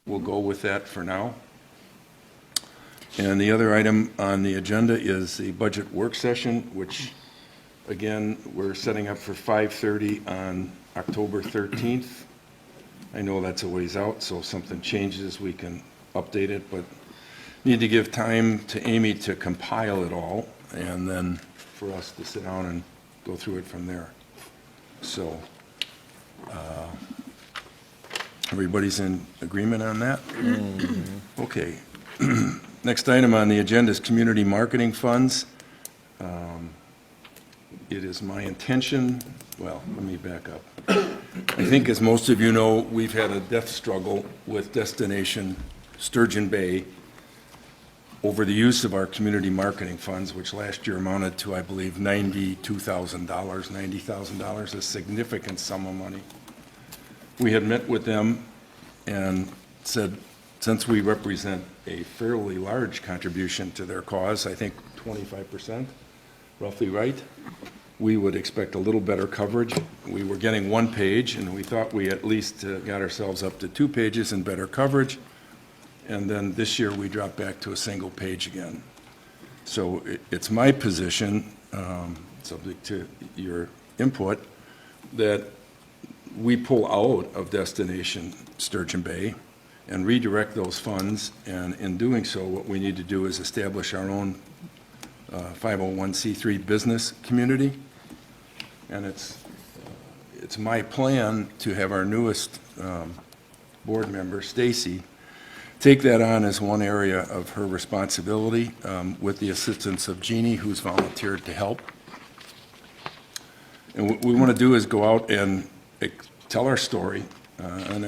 we'll go with that for now. And the other item on the agenda is the budget work session, which, again, we're setting up for 5:30 on October 13th. I know that's a ways out, so if something changes, we can update it, but need to give time to Amy to compile it all, and then for us to sit down and go through it from there. So, everybody's in agreement on that? Mm-hmm. Okay. Next item on the agenda is community marketing funds. It is my intention, well, let me back up. I think, as most of you know, we've had a death struggle with Destination Sturgeon Bay over the use of our community marketing funds, which last year amounted to, I believe, $92,000, $90,000, a significant sum of money. We had met with them and said, since we represent a fairly large contribution to their cause, I think 25%, roughly right, we would expect a little better coverage. We were getting one page, and we thought we at least got ourselves up to 2 pages and better coverage. And then this year, we dropped back to a single page again. So it's my position, subject to your input, that we pull out of Destination Sturgeon Bay and redirect those funds. And in doing so, what we need to do is establish our own 501c3 business community. And it's my plan to have our newest board member, Stacy, take that on as one area of her responsibility with the assistance of Jeannie, who's volunteered to help. And what we want to do is go out and tell our story. And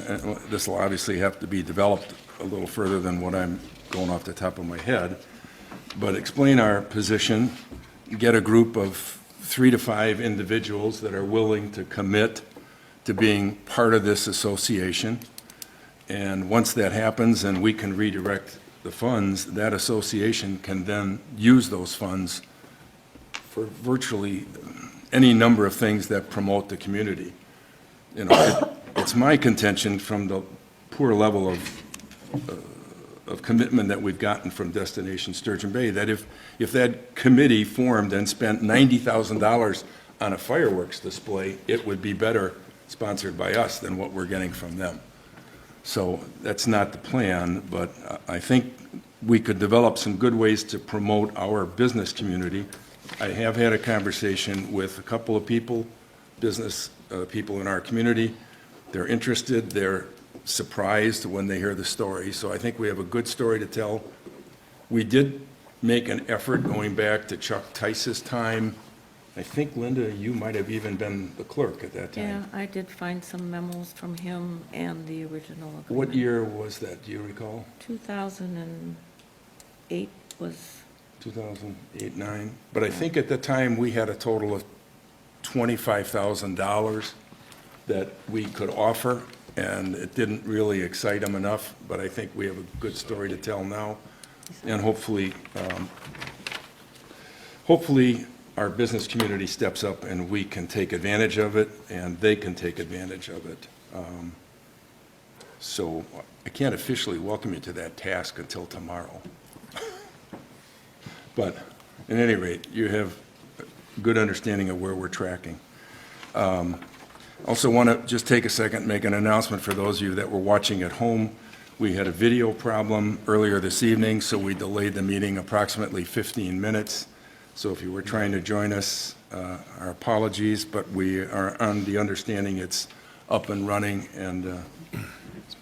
this will obviously have to be developed a little further than what I'm going off the top of my head, but explain our position, get a group of 3 to 5 individuals that are willing to commit to being part of this association. And once that happens and we can redirect the funds, that association can then use those funds for virtually any number of things that promote the community. You know, it's my contention, from the poor level of commitment that we've gotten from Destination Sturgeon Bay, that if that committee formed and spent $90,000 on a fireworks display, it would be better sponsored by us than what we're getting from them. So that's not the plan, but I think we could develop some good ways to promote our business community. I have had a conversation with a couple of people, business people in our community. They're interested, they're surprised when they hear the story, so I think we have a good story to tell. We did make an effort going back to Chuck Tice's time. I think, Linda, you might have even been the clerk at that time. Yeah, I did find some memos from him and the original agreement. What year was that, do you recall? 2008 was... 2008-9. But I think at the time we had a total of $25,000 that we could offer, and it didn't really excite them enough, but I think we have a good story to tell now. And hopefully our business community steps up and we can take advantage of it, and they can take advantage of it. So I can't officially welcome you to that task until tomorrow. But at any rate, you have a good understanding of where we're tracking. Also want to just take a second and make an announcement for those of you that were watching at home. We had a video problem earlier this evening, so we delayed the meeting approximately 15 minutes. So if you were trying to join us, our apologies, but we are on the understanding it's up and running, and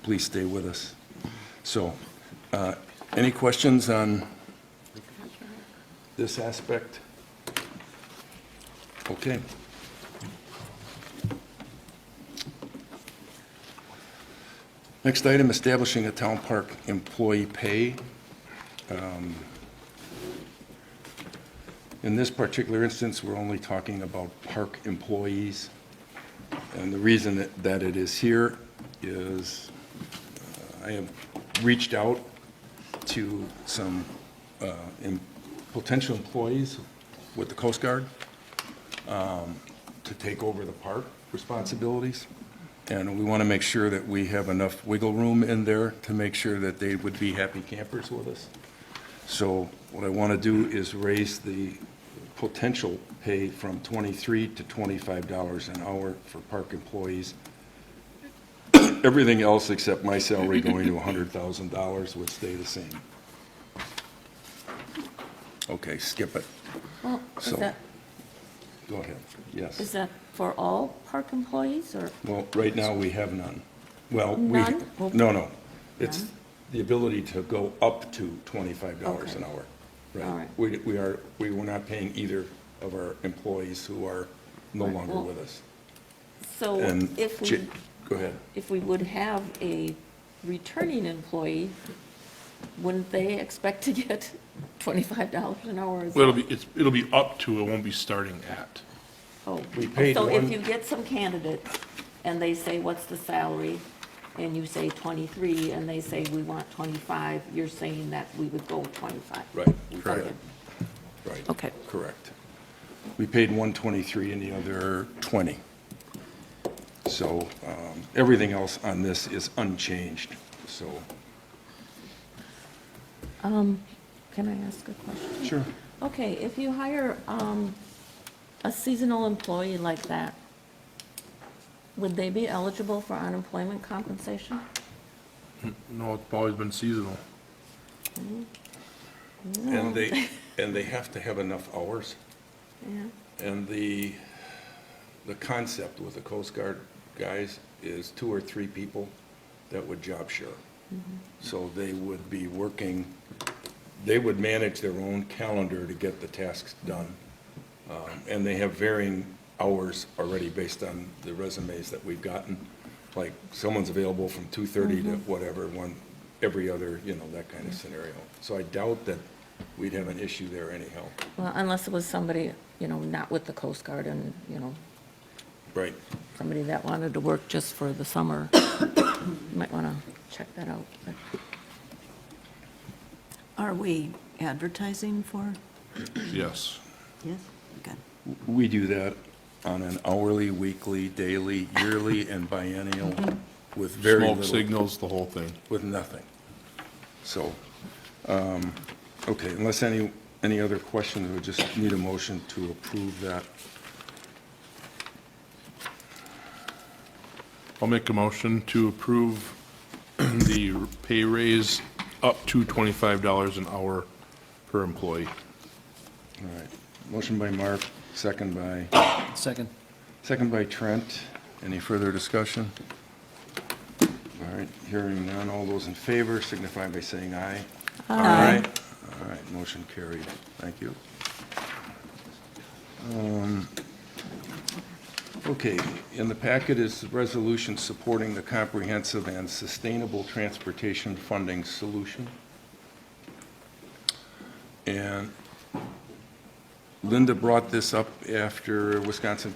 please stay with us. So, any questions on this aspect? Okay. Next item, establishing a town park employee pay. In this particular instance, we're only talking about park employees. And the reason that it is here is I have reached out to some potential employees with the Coast Guard to take over the park responsibilities. And we want to make sure that we have enough wiggle room in there to make sure that they would be happy campers with us. So what I want to do is raise the potential pay from $23 to $25 an hour for park employees. Everything else except my salary going to $100,000 would stay the same. Okay, skip it. Well, So, go ahead, yes. is that for all park employees, or? Well, right now, we have none. Well, None? no. It's the ability to go up to $25 an Okay. hour. All right. We were not paying either of our employees who are no Right, longer well, with us. So And if Go ahead. we would have a returning employee, wouldn't they expect to get $25 an hour as Well, well? it'll be up to, it won't be starting at. Oh, We paid so if one- you get some candidates and they say, what's the salary? And you say 23, and they say, we want 25, you're saying that we would go 25? Right, correct. Okay. Right. Okay. Correct. We paid 123 and the other 20. So everything else on this is unchanged, so. Can I ask a question? Sure. Okay, if you hire a seasonal employee like that, would they be eligible for unemployment compensation? No, it's always been seasonal. And they have to have enough hours. Yeah. And the concept with the Coast Guard guys is 2 or 3 people that would job share. So they would be working, they would manage their own calendar to get the tasks done. And they have varying hours already based on the resumes that we've gotten. Like, someone's available from 2:30 to whatever, every other, that kind of scenario. So I doubt that we'd have an issue there anyhow. Well, unless it was somebody, not with the Coast Guard and, Right. somebody that wanted to work just for the summer. You might want to check that out. but- Are we advertising for? Yes. Yes. Okay. We do that on an hourly, weekly, daily, yearly, and biennial with very Smoke little, signals, the whole thing. with nothing. So, okay, unless any other questions, we just need a motion to approve that. I'll make a motion to approve the pay raise up to $25 an hour per employee. All right, motion by Mark, second by Trent. Any further discussion? All right, hearing none, all those in favor signify by saying aye. Aye. All right, motion carried. Thank you. Okay, in the packet is the resolution supporting the comprehensive and sustainable transportation funding solution. And Linda brought this up after Wisconsin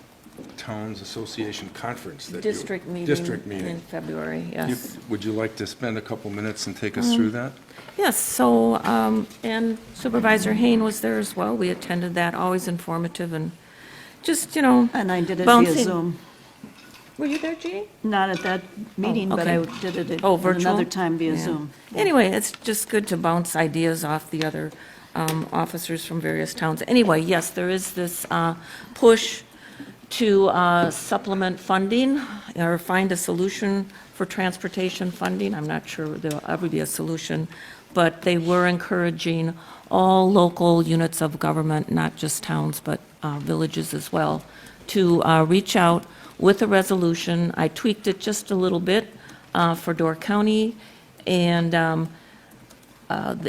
Towns Association Conference. that you- District meeting. District In meeting. February, You- yes. Would you like to spend a couple minutes and take us through that? Yes, so, and Supervisor Hain was there as well. We attended that, always informative and just, And I did it via bouncing. Zoom. Were you there, Jeannie? Not at that meeting, but I okay. did it at Oh, virtual? another time via Yeah. Zoom. Anyway, it's just good to bounce ideas off the other officers from various towns. Anyway, yes, there is this push to supplement funding or find a solution for transportation funding. I'm not sure there'll ever be a solution, but they were encouraging all local units of government, not just towns, but villages as well, to reach out with a resolution. I tweaked it just a little bit for Door County, and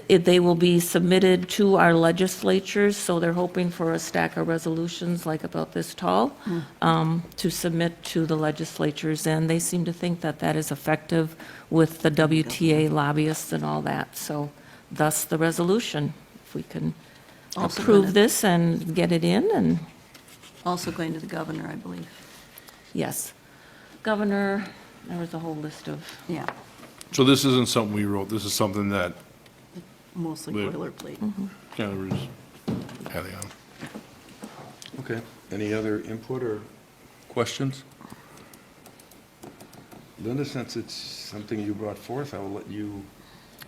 they will be submitted to our legislatures, so they're hoping for a stack of resolutions like about this tall to submit to the legislatures, and they seem to think that that is effective with the WTA lobbyists and all that, so thus the resolution. If we can Also approve gonna- this and get it in, and Also going to the governor, I believe. yes. Governor, there was a whole list of, Yeah, So this isn't something we wrote, this is something that mostly Liv. boilerplate. kind of was adding on. Okay. Any other input or questions? Linda, since it's something you brought forth, I will let you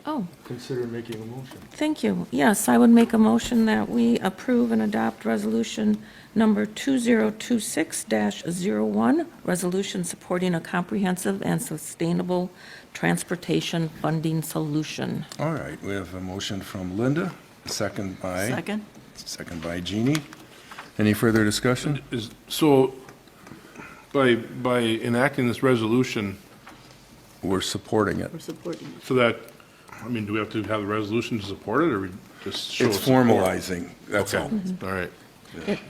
Oh, consider making a motion. thank you. Yes, I would make a motion that we approve and adopt resolution number 2026-01, resolution supporting a comprehensive and sustainable transportation funding solution. All right, we have a motion from Linda, second by Jeannie. Any further discussion? So by enacting this resolution, We're supporting it. We're supporting it. so that, I mean, do we have to have the resolution to support it, or we just show It's support? formalizing, that's Okay, all. all right.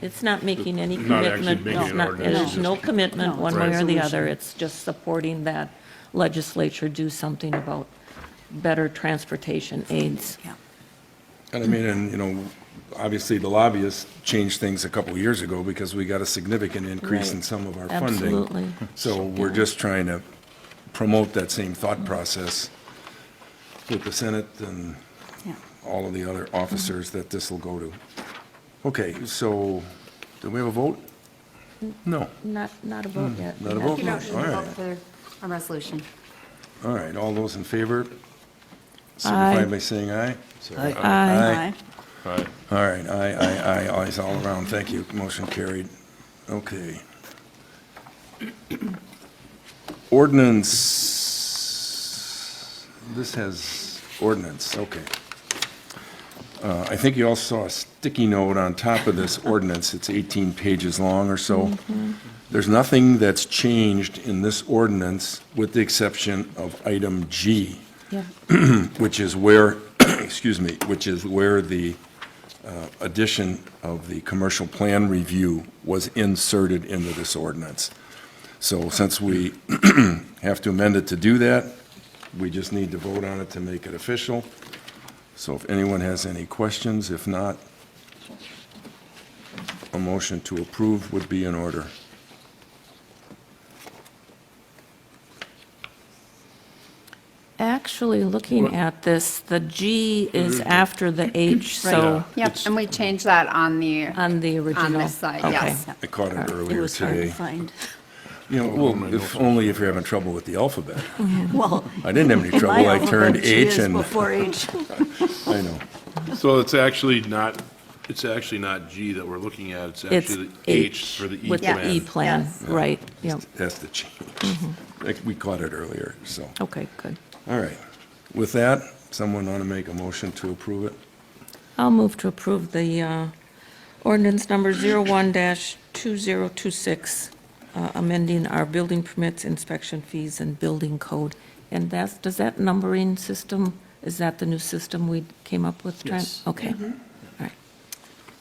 It's not making any Not actually commitment. making It's an not- ordinance, There's it's no just- commitment No, one it's way a or the resolution. other. It's just supporting that legislature do something about better transportation aids. Yeah. And I mean, and, you know, obviously the lobbyists changed things a couple years ago because we got a significant increase in Right. some of our funding. Absolutely. So we're just trying to promote that same thought process with the Senate and Yeah. all of the other officers that this will go to. Okay, so, do we have a vote? No. Not a vote yet. Not a We vote? have No. to- All right. For a resolution. All right, all those in favor signify Aye. by saying aye. Aye. Aye. All right. All right, aye, ayes all around, thank you, motion carried. Okay. Ordinance, this has ordinance, okay. I think you all saw a sticky note on top of this ordinance, it's 18 pages long or so. There's nothing that's changed in this ordinance with the exception of item G, Yeah. which is where, excuse me, which is where the addition of the commercial plan review was inserted into this ordinance. So since we have to amend it to do that, we just need to vote on it to make it official. So if anyone has any questions, if not, a motion to approve would be in order. Actually, looking at this, the G is after the H, so Yep, and we changed that on the, on the original. this side, Okay. yes. I caught it It earlier was hard to today. find. You know, well, if only if you're having trouble with the alphabet. Well, I didn't have any in trouble, my I turned alphabet, G H is and, before H. I know. So it's actually not G that we're looking at, it's It's actually the H H for the E with the plan. E plan, Yes. right, yeah, Has to change. Like, we caught it earlier, so. okay, good. All right. With that, someone want to make a motion to approve it? I'll move to approve the ordinance number 01-2026, amending our building permits, inspection fees, and building code. And that's, does that numbering system, is that the new system we came up with, Trent? Yes. Okay, all right.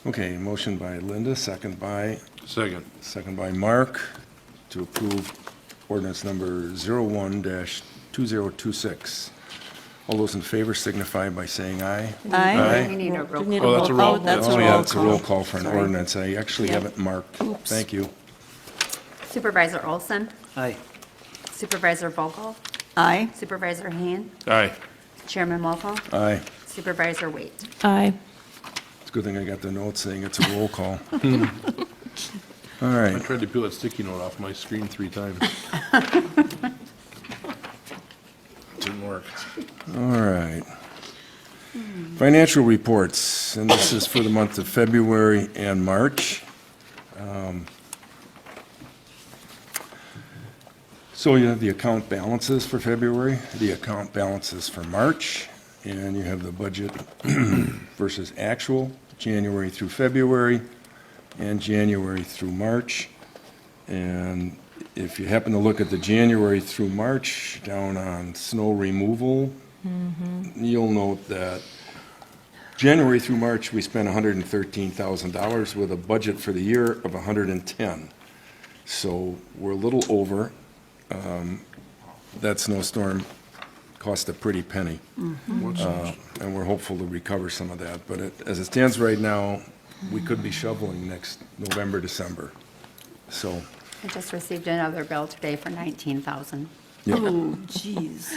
Okay, motion by Linda, second by Mark, Mark, to approve ordinance number 01-2026. All those in favor signify by saying aye. Aye. We need a roll Do we need call. Oh, that's a roll- That's Oh, a yeah, roll it's a roll call. call for an Sorry. ordinance. I actually have it marked. Oops. Thank you. Supervisor Olson, Aye. Supervisor Vogel, Aye. Supervisor Hand, aye. Chairman Wolfle, Aye. Supervisor Waite. Aye. It's a good thing I got the note saying it's a roll call. All I right. tried to peel that sticky note off my screen 3 times. Didn't work. All right. Financial reports, and this is for the month of February and March. So you have the account balances for February, the account balances for March, and you have the budget versus actual, January through February, and January through March. And if you happen to look at the January through March, down on snow removal, you'll note that January through March, we spent $113,000 with a budget for the year of $110,000. So we're a little over. That snowstorm cost a pretty penny. And we're hopeful to recover some of that. But as it stands right now, we could be shoveling next November, December. So, I just received another bill today for 19,000 yeah. Oh, jeez.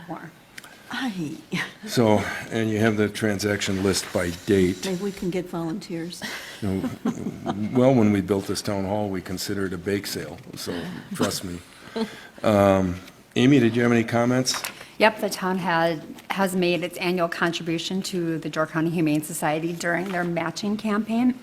more. Aye. So, and you have the transaction list by date. Maybe we can get volunteers. You know, well, when we built this town hall, we considered a bake sale, so trust me. Amy, did you have any comments? Yep, the town has made its annual contribution to the Door County Humane Society during their matching campaign.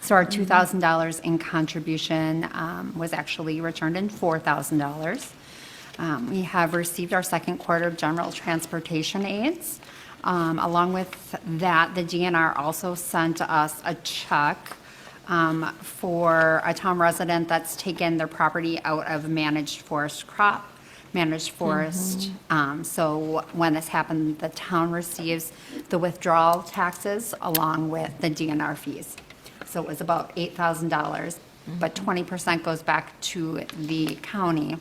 So our $2,000 in contribution was actually returned in $4,000. We have received our second quarter of general transportation aids. Along with that, the DNR also sent us a check for a town resident that's taken their property out of managed forest So when this happened, the town receives the withdrawal taxes along with the DNR fees. So it was about $8,000, but 20% goes back to the county.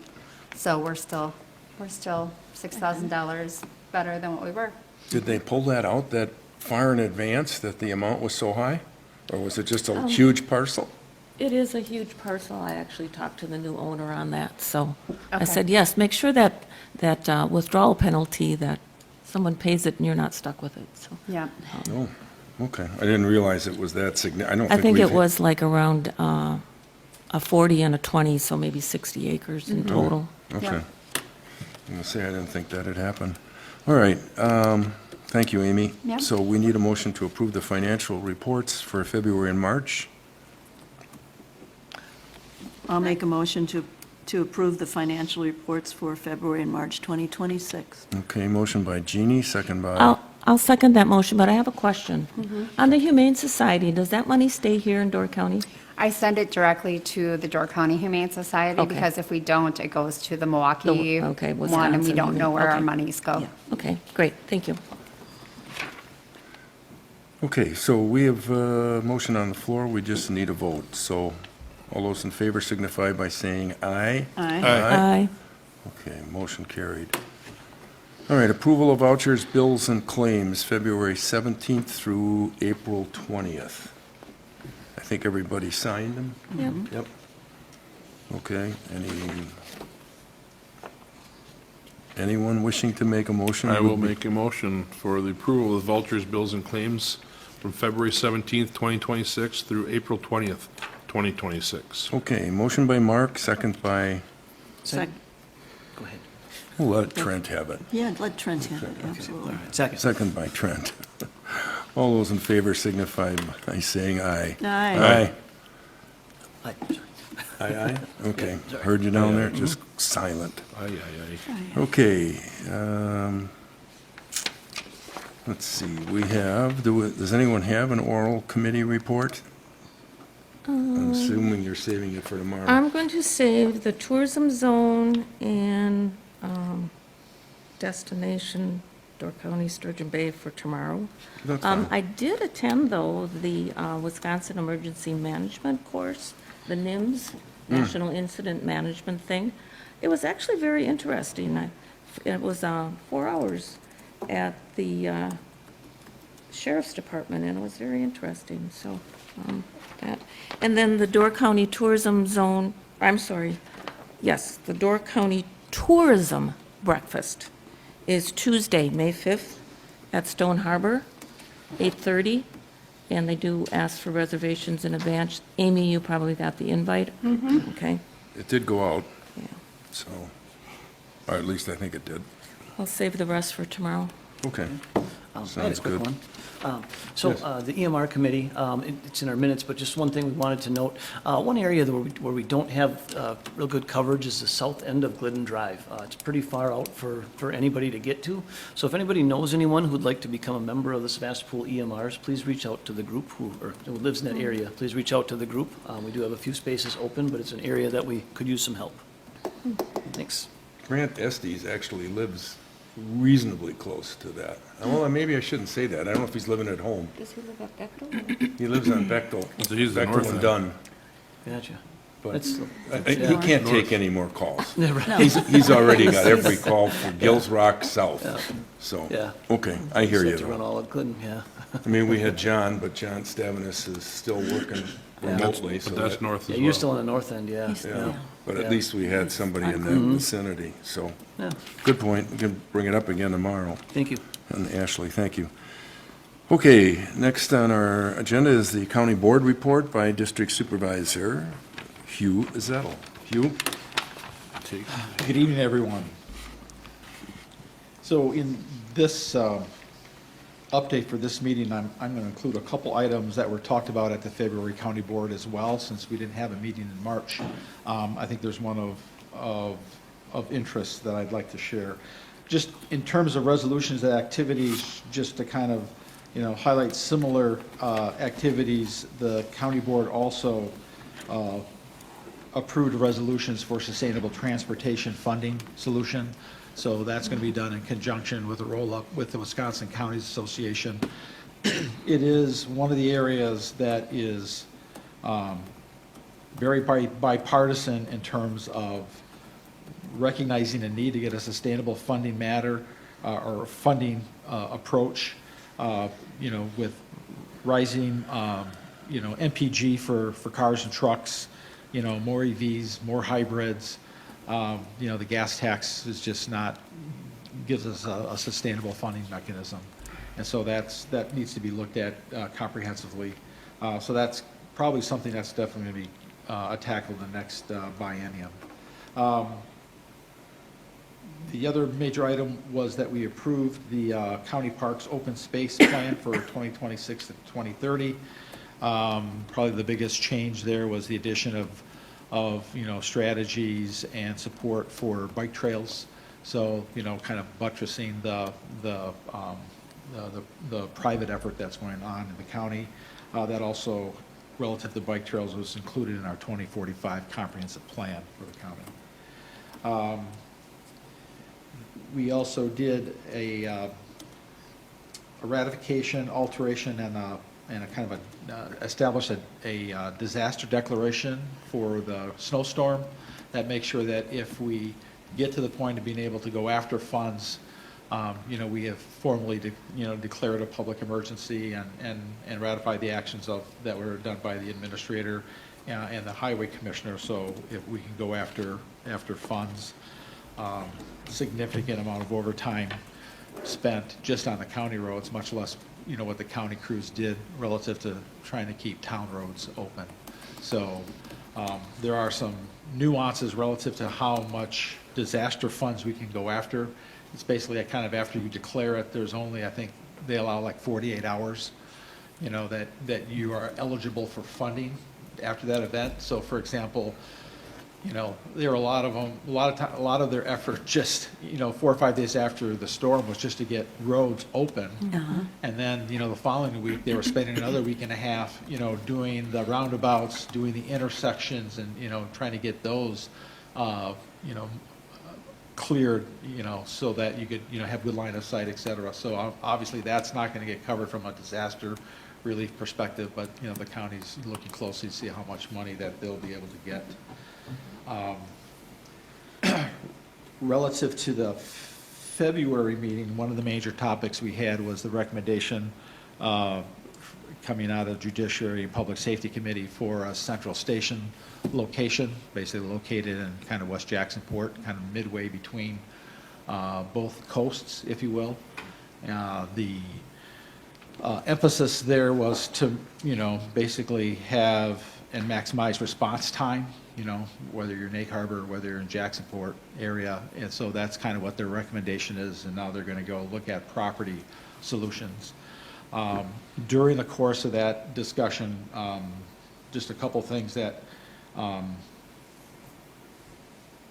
So we're still $6,000 better than what we were. Did they pull that out that far in advance, that the amount was so high? Or was it just a huge parcel? It is a huge parcel. I actually talked to the new owner on that, so I Okay. said, yes, make sure that withdrawal penalty, that someone pays it and you're not stuck with it, so. Yeah. Oh, okay. I didn't realize it was that significant. I think it was like around a 40 and a 20, so maybe 60 acres in total. Okay. Yeah. I'm gonna say I didn't think that had happened. All right, thank you, Amy. Yeah. So we need a motion to approve the financial reports for February and March. I'll make a motion to approve the financial reports for February and March 2026. Okay, motion by Jeannie, second by, I'll second that motion, but I have a question. On the Humane Society, does that money stay here in Door County? I send it directly to the Door County Humane Society Okay. because if we don't, it goes to the Milwaukee Okay, one, and we Wisconsin don't know where our okay. monies go. Yeah, okay, great, thank you. okay, so we have a motion on the floor, we just need a vote. So all those in favor signify by saying aye. Aye. Aye. Okay, motion carried. All right, approval of vouchers, bills, and claims, February 17th through April 20th. I think everybody signed them? Yep. Yep. Okay, anyone wishing to make a motion? I will make a motion for the approval of vouchers, bills, and claims from February 17th, 2026 through April 20th, 2026. Okay, motion by Mark, second by, Sec- Go ahead. we'll let Trent have it. Yeah, let Trent have it, All absolutely. right, second. Second by Trent. All those in favor signify by saying aye. Aye. Aye. Aye, aye? Okay, heard you down there, just silent. Aye, aye, aye. Okay, let's see, we have, does anyone have an oral committee report? I'm assuming you're saving it for tomorrow. I'm going to save the tourism zone and destination Door County, Sturgeon Bay for tomorrow. That's fine. I did attend, though, the Wisconsin Emergency Management course, the NIMS, National Incident Management thing. It was actually very interesting. It was 4 hours at the Sheriff's Department, and it was very interesting, so that. And then the Door County Tourism Zone, I'm sorry, yes, the Door County Tourism Breakfast is Tuesday, May 5th, at Stone Harbor, 8:30, and they do ask for reservations in advance. Amy, you probably got the invite? Okay, It did go out, yeah. so, or at least I think it did. I'll save the rest for tomorrow. Okay, I had Sounds a quick good. one. Yes. The EMR committee, it's in our minutes, but just one thing we wanted to note. One area where we don't have real good coverage is the south end of Glidden Drive. It's pretty far out for anybody to get to. So if anybody knows anyone who'd like to become a member of the Sevastopol EMRs, please reach out to the group who lives in that area. Please reach out to the group. We do have a few spaces open, but it's an area that we could use some help. Thanks. Grant Estes actually lives reasonably close to that. Well, maybe I shouldn't say that, I don't know if he's living at home. Does he live at Bechtel? He lives on Bechtel, So he's the Bechtel north and end. Dunn, Gotcha. but That's- he can't take any more calls. Never. He's already got every call for Gills Rock South, so, Yeah. okay, I hear you Have to run though. all of Glidden, yeah. I mean, we had John, but John Stavenus is still working remotely, so But that's that, north Yeah, as you're well. still on the north end, yeah. yeah. But at Yeah. least we had somebody in that vicinity, so, Yeah. good point, we can bring it up again tomorrow. Thank you. And Ashley, thank you. Okay, next on our agenda is the county board report by District Supervisor Hugh Zettel. Hugh? Take- Good evening, everyone. So in this update for this meeting, I'm going to include a couple items that were talked about at the February County Board as well, since we didn't have a meeting in March. I think there's one of interest that I'd like to share. Just in terms of resolutions and activities, just to kind of, highlight similar activities, the county board also approved resolutions for sustainable transportation funding solution. So that's going to be done in conjunction with a roll-up with the Wisconsin Counties Association. It is one of the areas that is very bipartisan in terms of recognizing a need to get a sustainable funding matter or funding approach, with rising, MPG for cars and trucks, more EVs, more hybrids. The gas tax is just not, gives us a sustainable funding mechanism. And so that needs to be looked at comprehensively. So that's probably something that's definitely going to be tackled in the next biennium. The other major item was that we approved the county parks open space plan for 2026 to 2030. Probably the biggest change there was the addition of strategies and support for bike trails. So, kind of buttressing the private effort that's going on in the county. That also, relative to bike trails, was included in our 2045 comprehensive plan for the county. We also did a ratification, alteration, and a kind of established a disaster declaration for the snowstorm that makes sure that if we get to the point of being able to go after funds, we have formally declared a public emergency and ratified the actions that were done by the administrator and the highway commissioner. So if we can go after funds, significant amount of overtime spent just on the county roads, much less what the county crews did relative to trying to keep town roads open. So there are some nuances relative to how much disaster funds we can go after. It's basically kind of after you declare it, there's only, I think, they allow like 48 hours, that you are eligible for funding after that event. So for example, there are a lot of them, a lot of their effort just, 4 or 5 days after the storm was just to get roads open. And then, the following week, they were spending another week and a half, doing the roundabouts, doing the intersections and, trying to get those, cleared, so that you could, have good line of sight, et cetera. So obviously that's not going to get covered from a disaster relief perspective, but, the county's looking closely to see how much money that they'll be able to get. Relative to the February meeting, one of the major topics we had was the recommendation coming out of Judiciary and Public Safety Committee for a central station location, basically located in kind of West Jacksonport, kind of midway between both coasts, if you will. The emphasis there was to, basically have and maximize response time, whether you're in Egg Harbor or whether you're in Jacksonport area. And so that's kind of what their recommendation is, and now they're going to go look at property solutions. During the course of that discussion, just a couple things that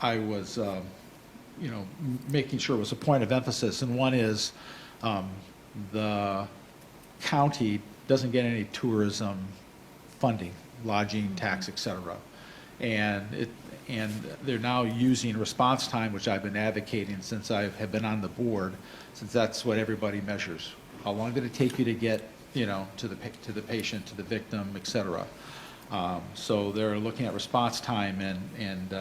I was, making sure was a point of emphasis, and one is the county doesn't get any tourism funding, lodging, tax, et cetera. And they're now using response time, which I've been advocating since I have been on the board, since that's what everybody measures. How long did it take you to get, to the patient, to the victim, et cetera. So they're looking at response time, and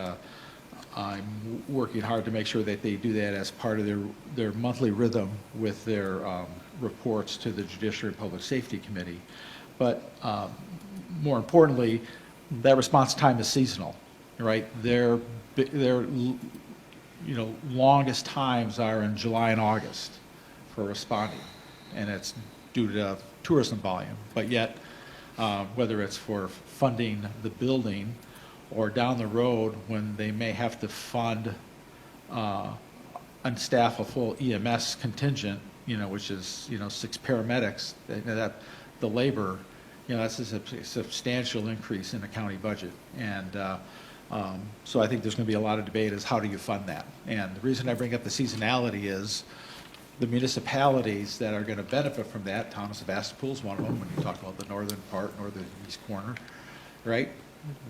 I'm working hard to make sure that they do that as part of their monthly rhythm with their reports to the Judiciary and Public Safety Committee. But more importantly, that response time is seasonal, right? Their longest times are in July and August for responding, and it's due to tourism volume. But yet, whether it's for funding the building or down the road when they may have to fund unstaff a full EMS contingent, which is, 6 paramedics, that the labor, that's a substantial increase in the county budget. And so I think there's going to be a lot of debate as how do you fund that? And the reason I bring up the seasonality is the municipalities that are going to benefit from that, town of Sevastopol is one of them, when you talk about the northern part, northern east corner, right?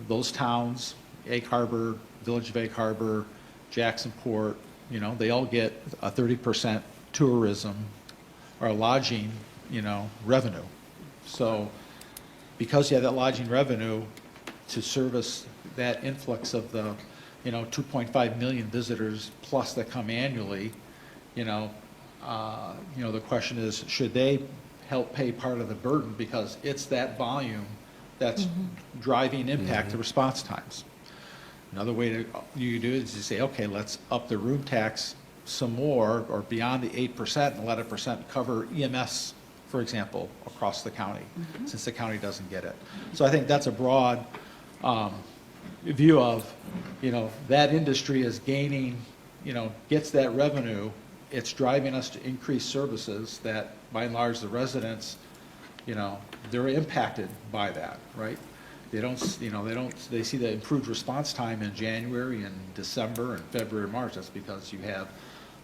Those towns, Egg Harbor, Village of Egg Harbor, Jacksonport, they all get a 30% tourism or lodging, revenue. So because you have that lodging revenue to service that influx of the, 2.5 million visitors plus that come annually, the question is, should they help pay part of the burden because it's that volume that's driving impact to response times. Another way you do it is to say, okay, let's up the room tax some more or beyond the 8% and let a percent cover EMS, for example, across the county, since the county doesn't get it. So I think that's a broad view of, that industry is gaining, gets that revenue. It's driving us to increase services that, by and large, the residents, they're impacted by that, right? They don't, they see the improved response time in January and December and February and March. That's because you have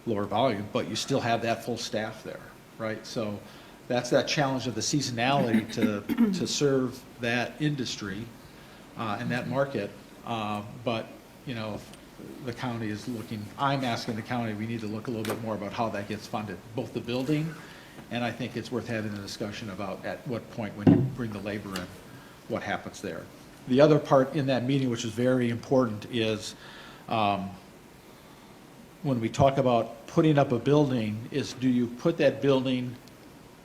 lower volume, but you still have that full staff there, right? So that's that challenge of the seasonality to serve that industry and that market. But, the county is looking, I'm asking the county, we need to look a little bit more about how that gets funded, both the building, and I think it's worth having a discussion about at what point when you bring the labor in, what happens there. The other part in that meeting, which is very important, is when we talk about putting up a building, is do you put that building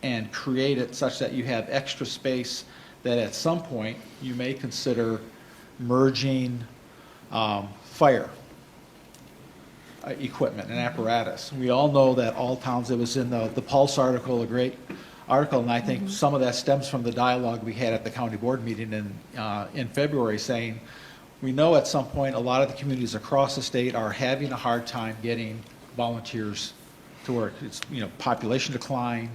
and create it such that you have extra space that at some point you may consider merging fire equipment and apparatus. We all know that all towns, it was in the Pulse article, a great article, and I think some of that stems from the dialogue we had at the county board meeting in February, saying we know at some point a lot of the communities across the state are having a hard time getting volunteers to work. It's, population decline,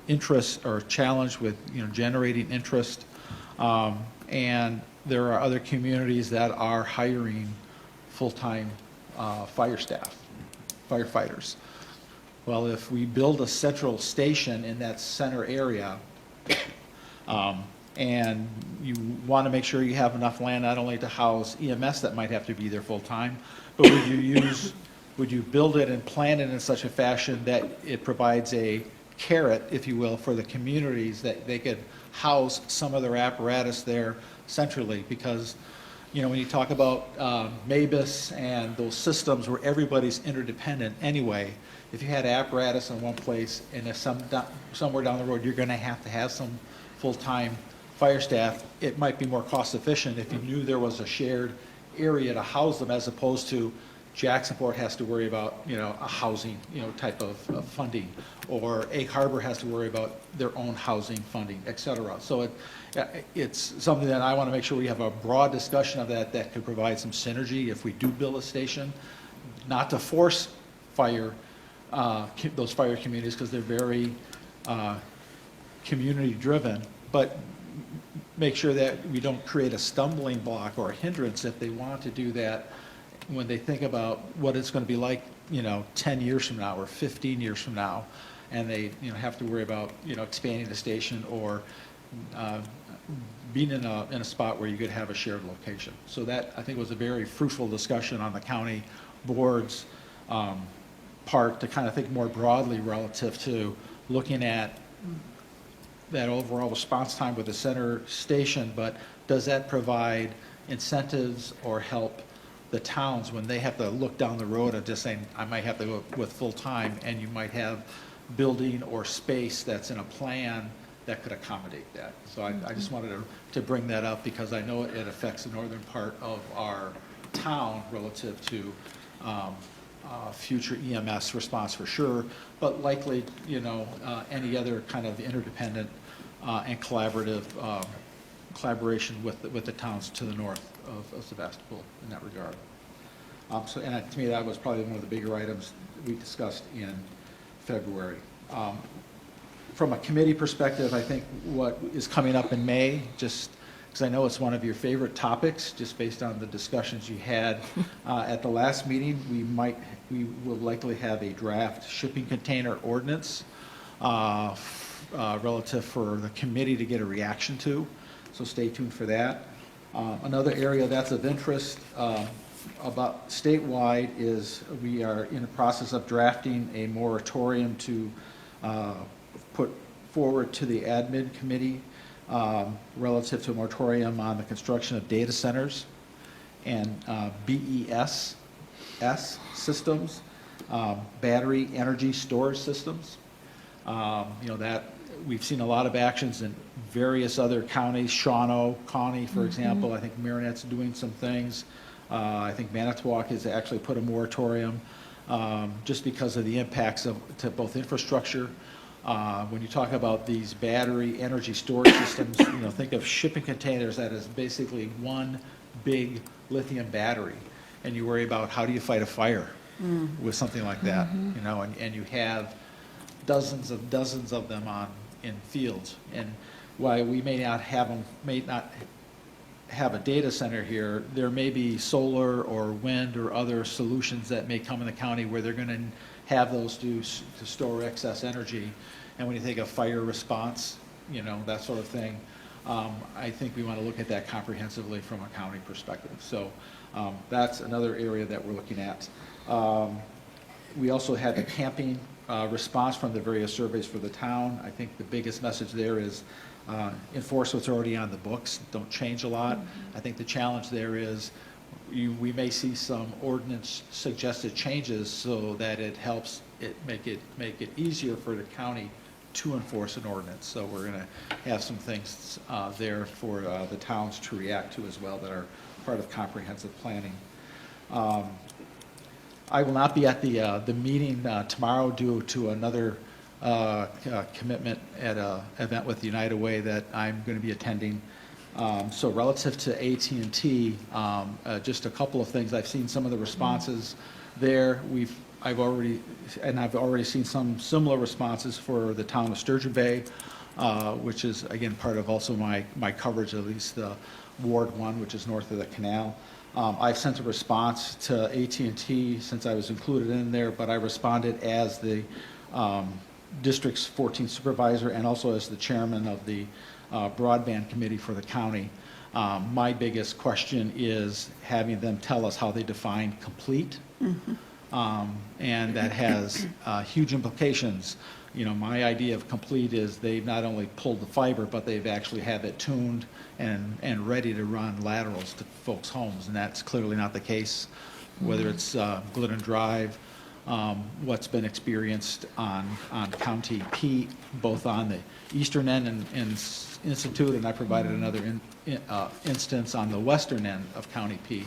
interest or challenge with, generating interest, and there are other communities that are hiring full-time fire staff, firefighters. Well, if we build a central station in that center area, and you want to make sure you have enough land not only to house EMS that might have to be there full-time, but would you build it and plan it in such a fashion that it provides a carrot, if you will, for the communities that they could house some of their apparatus there centrally? Because when you talk about MABUS and those systems where everybody's interdependent anyway, if you had apparatus in one place and if somewhere down the road you're going to have some full-time fire staff, it might be more cost efficient if you knew there was a shared area to house them, as opposed to Jacksonport has to worry about, a housing, type of funding, or Egg Harbor has to worry about their own housing funding, et cetera. So it's something that I want to make sure we have a broad discussion of that could provide some synergy if we do build a station, not to force those fire communities, because they're very community driven, but make sure that we don't create a stumbling block or a hindrance if they want to do that when they think about what it's going to be like, 10 years from now or 15 years from now, and they, have to worry about, expanding the station or being in a spot where you could have a shared location. So that, I think, was a very fruitful discussion on the county board's part to kind of think more broadly relative to looking at that overall response time with the center station, but does that provide incentives or help the towns when they have to look down the road of just saying, I might have to go with full-time, and you might have building or space that's in a plan that could accommodate that. So I just wanted to bring that up because I know it affects the northern part of our town relative to future EMS response for sure, but likely, any other kind of interdependent and collaborative collaboration with the towns to the north of Sevastopol in that regard. To me, that was probably one of the bigger items we discussed in February. From a committee perspective, I think what is coming up in May, just because I know it's one of your favorite topics, just based on the discussions you had at the last meeting, we will likely have a draft shipping container ordinance relative for the committee to get a reaction to, so stay tuned for that. Another area that's of interest about statewide is we are in the process of drafting a moratorium to put forward to the admin committee relative to a moratorium on the construction of data centers and BESS systems, battery energy storage systems. That we've seen a lot of actions in various other counties, Shawano County, for example. I think Marinette's doing some things. I think Manitowoc has actually put a moratorium just because of the impacts to both infrastructure. When you talk about these battery energy storage systems, think of shipping containers that is basically one big lithium battery, and you worry about how do you fight a fire with something like that, and you have dozens of them in fields. And while we may not have a data center here, there may be solar or wind or other solutions that may come in the county where they're going to have those to store excess energy. And when you think of fire response, that sort of thing, I think we want to look at that comprehensively from a county perspective. So that's another area that we're looking at. We also had the camping response from the various surveys for the town. I think the biggest message there is enforce what's already on the books. Don't change a lot. I think the challenge there is we may see some ordinance suggested changes so that it helps make it easier for the county to enforce an ordinance. So we're going to have some things there for the towns to react to as well that are part of comprehensive planning. I will not be at the meeting tomorrow due to another commitment at an event with United Way that I'm going to be attending. So relative to AT&T, just a couple of things. I've seen some of the responses there. I've already seen some similar responses for the town of Sturgeon Bay, which is again part of also my coverage, at least the Ward 1, which is north of the canal. I've sent a response to AT&T since I was included in there, but I responded as the district's 14th supervisor and also as the chairman of the broadband committee for the county. My biggest question is having them tell us how they define complete. And that has huge implications. My idea of complete is they've not only pulled the fiber, but they've actually have it tuned and ready to run laterals to folks' homes, and that's clearly not the case. Whether it's Glidden Drive, what's been experienced on County P, both on the eastern end and Institute, and I provided another instance on the western end of County P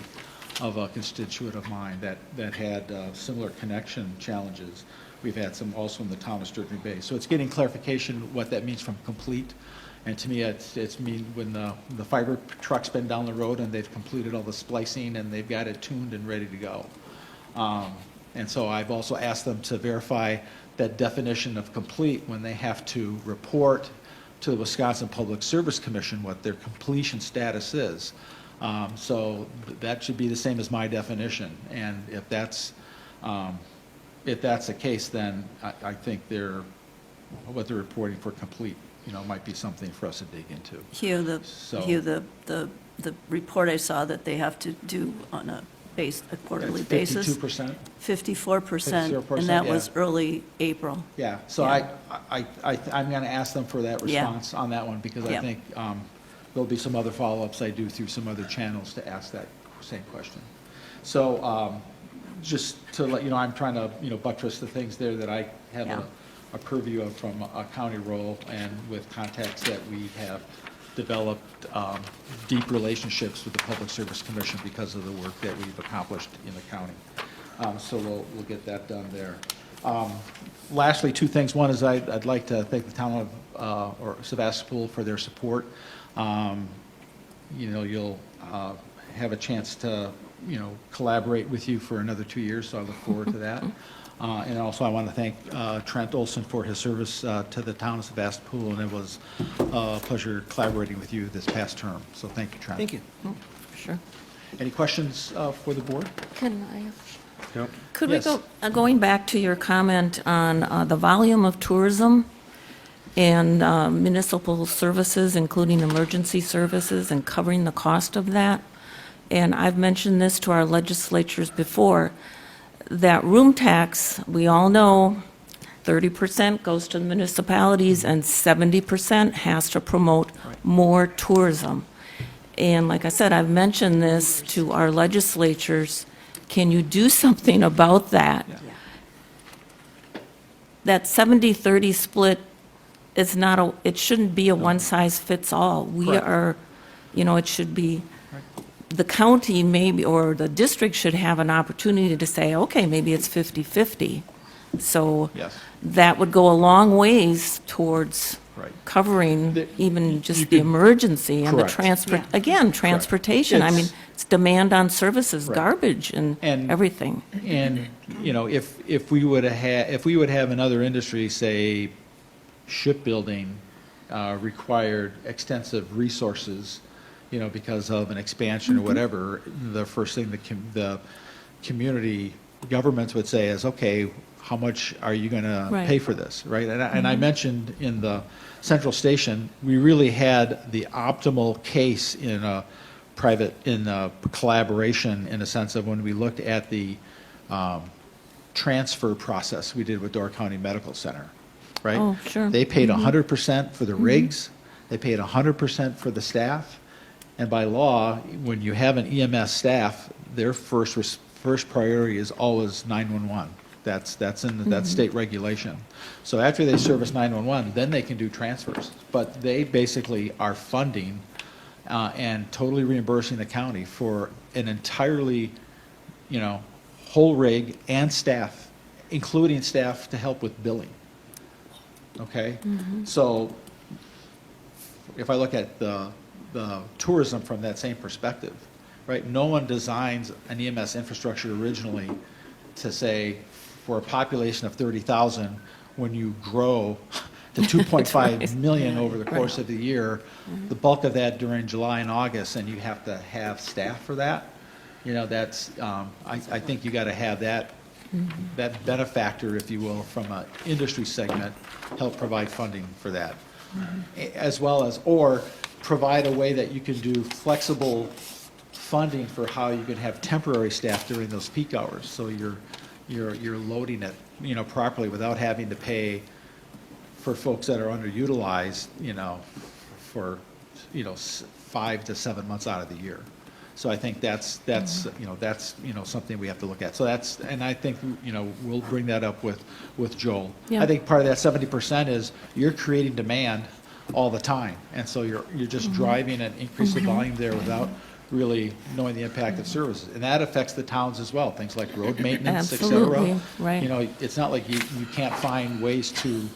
of a constituent of mine that had similar connection challenges. We've had some also in the town of Sturgeon Bay. So it's getting clarification what that means from complete. And to me, it's mean when the fiber truck's been down the road and they've completed all the splicing and they've got it tuned and ready to go. And so I've also asked them to verify that definition of complete when they have to report to the Wisconsin Public Service Commission what their completion status is. So that should be the same as my definition. And if that's the case, then I think what they're reporting for complete, might be something for us to dig into. Hugh, the report I saw that they have to do on a quarterly basis. 52%? 54%, and that was early April. Yeah, so Yeah. I'm going to ask them for that Yeah. response on that one, because I Yeah. think there'll be some other follow-ups I do through some other channels to ask that same question. So just to let you know, I'm trying to, buttress the things there that I have Yeah. a purview of from a county role and with contacts that we have developed deep relationships with the Public Service Commission because of the work that we've accomplished in the county. So we'll get that done there. Lastly, two things. One is I'd like to thank the town of or Sevastopol for their support. You'll have a chance to collaborate with you for another 2 years, so I look forward to that. And also, I want to thank Trent Olson for his service to the town of Sevastopol, and it was a pleasure collaborating with you this past term. So thank you, Trent. Thank you. Sure. Any questions for the board? Can I, Yep. could we Yes. go, going back to your comment on the volume of tourism and municipal services, including emergency services, and covering the cost of that? And I've mentioned this to our legislatures before, that room tax, we all know, 30% goes to the municipalities and 70% has to promote more tourism. And like I said, I've mentioned this to our legislatures. Can you do something about that? That 70-30 split is not it shouldn't be a one-size-fits-all. We Correct. are, it should be, the county maybe, or the district should have an opportunity to say, okay, maybe it's 50-50. So Yes. that would go a long ways towards Right. covering The- even you just the could- emergency and the Correct. again, transportation. I mean, It's- it's demand on services, Right. garbage and And- everything. And, if we would have another industry, say shipbuilding, required extensive resources, because of an expansion or whatever, the first thing the community governments would say is, okay, how much are you going to Right. pay for this, right? And I mentioned in the central station, we really had the optimal case in a collaboration, in a sense of when we looked at the transfer process we did with Door County Medical Center, right? Oh, sure. They paid 100% for the rigs, they paid 100% for the staff, and by law, when you have an EMS staff, their first priority is always 911. That's in that's state regulation. So after they service 911, then they can do transfers. But they basically are funding and totally reimbursing the county for an entirely, whole rig and staff, including staff to help with billing. Okay? So if I look at the tourism from that same perspective, right? No one designs an EMS infrastructure originally to say, for a population of 30,000, when you grow to 2.5 million over the course of the year, the bulk of that during July and August, and you have to have staff for that, that's, I think you got to have that benefactor, if you will, from an industry segment, help provide funding for that. As well as, or provide a way that you can do flexible funding for how you can have temporary staff during those peak hours, so you're loading it, properly without having to pay for folks that are underutilized, for, 5 to 7 months out of the year. So I think that's something we have to look at. So and I think, we'll bring that up with Joel. Yeah. I think part of that 70% is you're creating demand all the time. And so you're just driving an increase of volume there without really knowing the impact of services. And that affects the towns as well, things like road maintenance, et cetera. Absolutely, right. It's not like you can't find ways to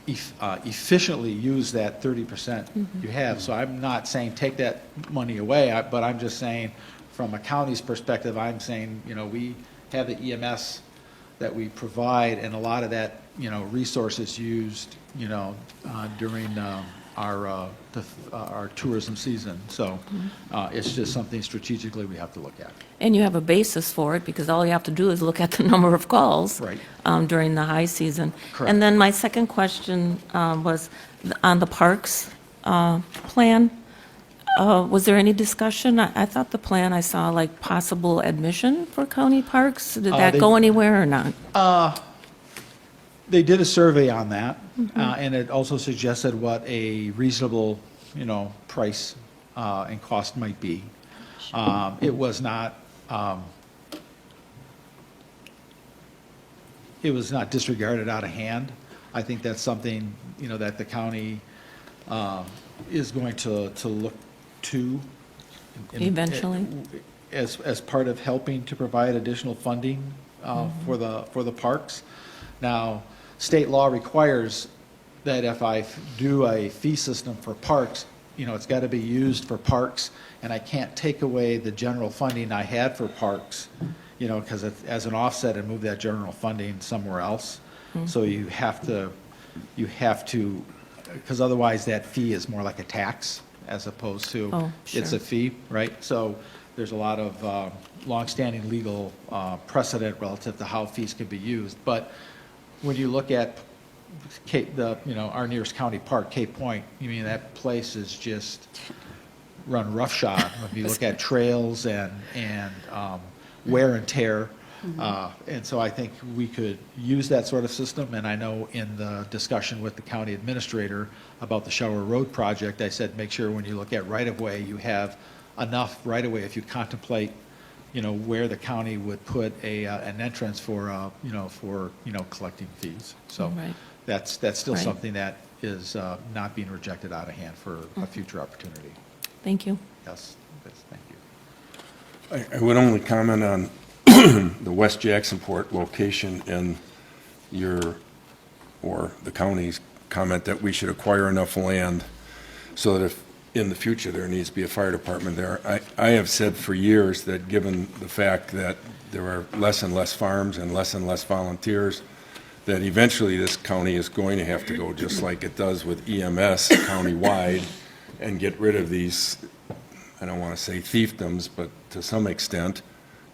efficiently use that 30% you have. So I'm not saying take that money away, but I'm just saying, from a county's perspective, I'm saying, we have the EMS that we provide, and a lot of that, resources used, during our tourism season. So it's just something strategically we have to look at. And you have a basis for it, because all you have to do is look at the number of calls Right. During the high season. Correct. And then my second question was on the parks plan. Was there any discussion? I thought the plan, I saw like possible admission for county parks. Did that go anywhere or not? They did a survey on that, and it also suggested what a reasonable, price and cost might be. It was not disregarded out of hand. I think that's something, that the county is going to look to. Eventually. As part of helping to provide additional funding for the parks. Now, state law requires that if I do a fee system for parks, it's got to be used for parks, and I can't take away the general funding I had for parks, because as an offset and move that general funding somewhere else. So you have to, because otherwise that fee is more like a tax as opposed to, Oh, it's sure. a fee, right? So there's a lot of longstanding legal precedent relative to how fees can be used. But when you look at our nearest county park, Cape Point, that place is just run roughshod. If you look at trails and wear and tear. And so I think we could use that sort of system, and I know in the discussion with the county administrator about the Shower Road project, I said, make sure when you look at right-of-way, you have enough right-of-way if you contemplate, where the county would put an entrance for collecting fees. So Right. that's still Right. something that is not being rejected out of hand for a future opportunity. Thank you. Yes, thank you. I would only comment on the West Jacksonport location and or the county's comment that we should acquire enough land so that if in the future there needs to be a fire department there. I have said for years that given the fact that there are less and less farms and less volunteers, that eventually this county is going to have to go, just like it does with EMS countywide, and get rid of these, I don't want to say fiefdoms, but to some extent,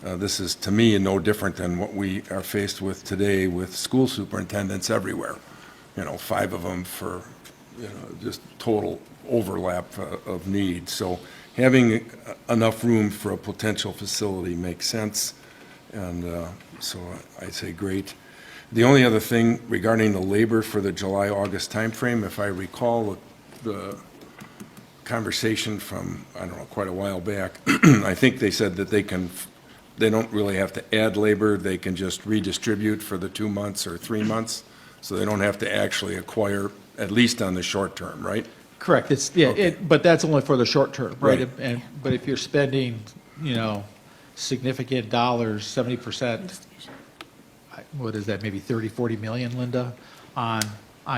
this is, to me, no different than what we are faced with today with school superintendents everywhere. 5 of them for, just total overlap of need. So having enough room for a potential facility makes sense, and so I'd say great. The only other thing regarding the labor for the July-August timeframe, if I recall the conversation from, I don't know, quite a while back, I think they said that they don't really have to add labor, they can just redistribute for the 2 months or 3 months, so they don't have to actually acquire, at least on the short term, right? Correct, but that's only for the short term, right? But if you're spending, significant dollars, 70%, what is that, maybe 30, 40 million, Linda, on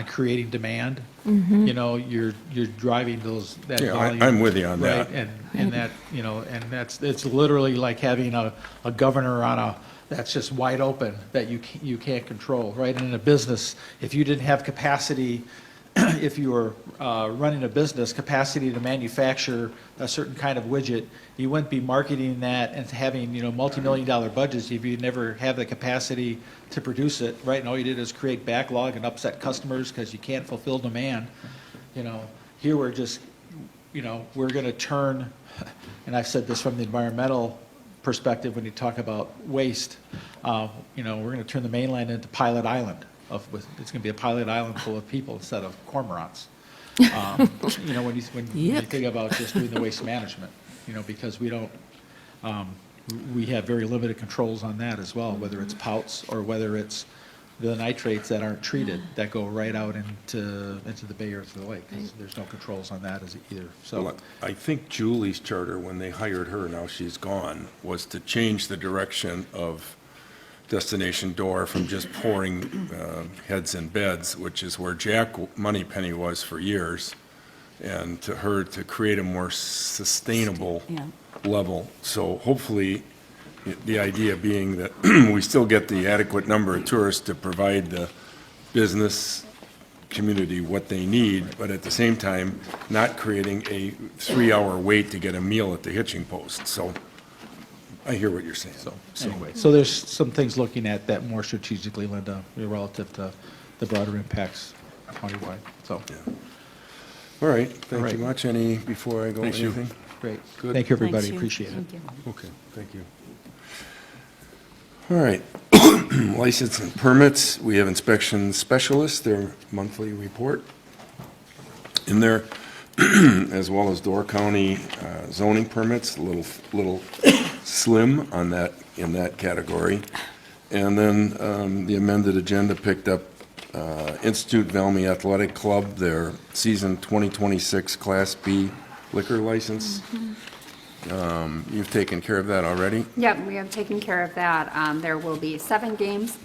creating demand, you're driving that Yeah, volume. I'm with you on right? that. And that, and it's literally like having a governor that's just wide open, that you can't control, right? And in a business, if you didn't have capacity, if you were running a business, capacity to manufacture a certain kind of widget, you wouldn't be marketing that and having, multi-million-dollar budgets if you never have the capacity to produce it, right? And all you did is create backlog and upset customers because you can't fulfill demand. Here we're just, we're going to turn, and I've said this from the environmental perspective when you talk about waste, we're going to turn the mainland into Pilot Island. It's going to be a pilot island full of people instead of cormorants. When you think about just doing the waste management, because we don't, we have very limited controls on that as well, whether it's pouts or whether it's the nitrates that aren't treated that go right out into the bay or to the lake. 'Cause there's no controls on that either. So Well, I think Julie's charter, when they hired her, now she's gone, was to change the direction of Destination Door from just pouring heads in beds, which is where Jack Moneypenny was for years, and to her to create a more sustainable Yeah. level. So hopefully, the idea being that we still get the adequate number of tourists to provide the business community what they need, but at the same time, not creating a 3-hour wait to get a meal at the hitching post. So I hear what you're saying. anyway, so there's some things looking at that more strategically, Linda, relative to the broader impacts countywide. So, All right, thank right. you much. Any, before I go, Thanks, you. anything? great. Good. Thank you, everybody. Thanks, you. Appreciate it. Thank you. Okay, thank you. All right, license and permits, we have inspection specialists, their monthly report in there, as well as Door County zoning permits, a little slim on that, in that category. And then the amended agenda picked up Institute Valmy Athletic Club, their season 2026 Class B liquor license. You've taken care of that already? Yep, we have taken care of that. There will be 7 games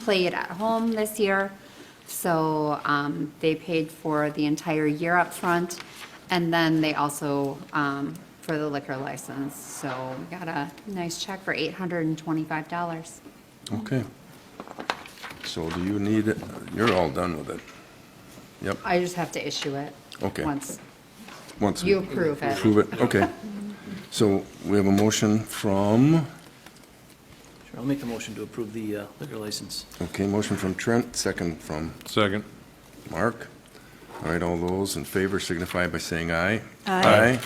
played at home this year. So they paid for the entire year up front, And then they also, for the liquor license, so we got a nice check for $825. Okay. So do you need, it? You're all done with it? Yep, I just have to issue it. Okay. Once once we you approve it. approve it, okay. So we have a motion from, Sure, I'll make the motion to approve the liquor license. okay, motion from Trent, second from Second. Mark. All right, all those in favor signify by saying aye. Aye.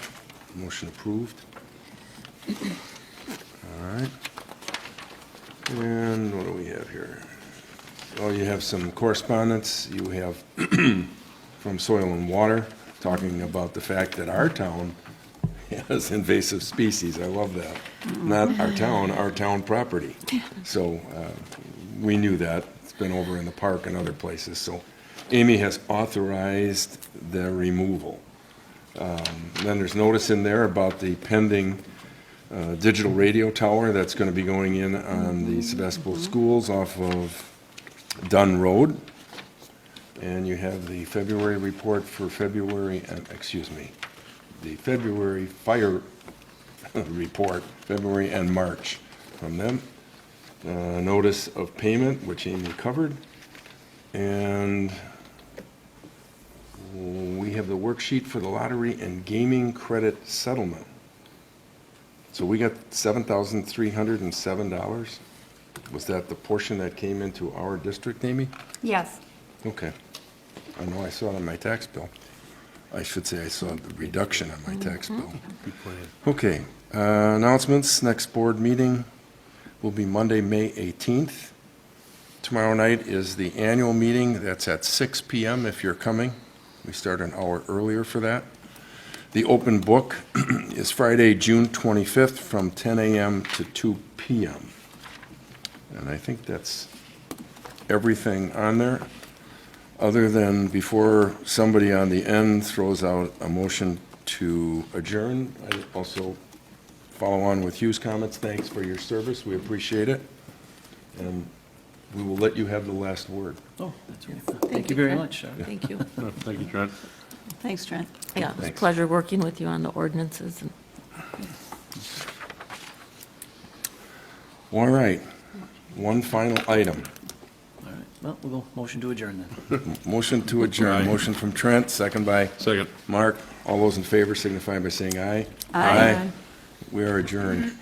Motion approved. All right. And what do we have here? Oh, you have some correspondence. You have from Soil and Water, talking about the fact that our town has invasive species. I love that. Not our town property. So we knew that. It's been over in the park and other places. So Amy has authorized the removal. Then there's notice in there about the pending digital radio tower that's going to be going in on the Sevastopol schools off of Dunn Road. And you have the February report for February, the February fire report, February and March from them. Notice of payment, which Amy covered. And we have the worksheet for the lottery and gaming credit settlement. So we got $7,307. Was that the portion that came into our district, Amy? Yes. Okay. I know I saw it on my tax bill. I should say I saw the reduction on my tax bill. Okay, announcements, next board meeting will be Monday, May 18th. Tomorrow night is the annual meeting, that's at 6 PM if you're coming. We start an hour earlier for that. The open book is Friday, June 25th from 10 AM to 2 PM. And I think that's everything on there, other than before somebody on the end throws out a motion to adjourn. I also follow on with Hugh's comments. Thanks for your service. We appreciate it. And we will let you have the last word. Oh, that's right. Thank you very Trent. much. Thank you. Thank you, Trent. Thanks, Trent. Yeah, it's a Thanks. pleasure working with you on the ordinances. And All right, one final item. All right, well, we'll go motion to adjourn then. Motion to adjourn. Aye. Motion from Trent, second by Second. Mark. All those in favor signify by saying aye. Aye. We are adjourned.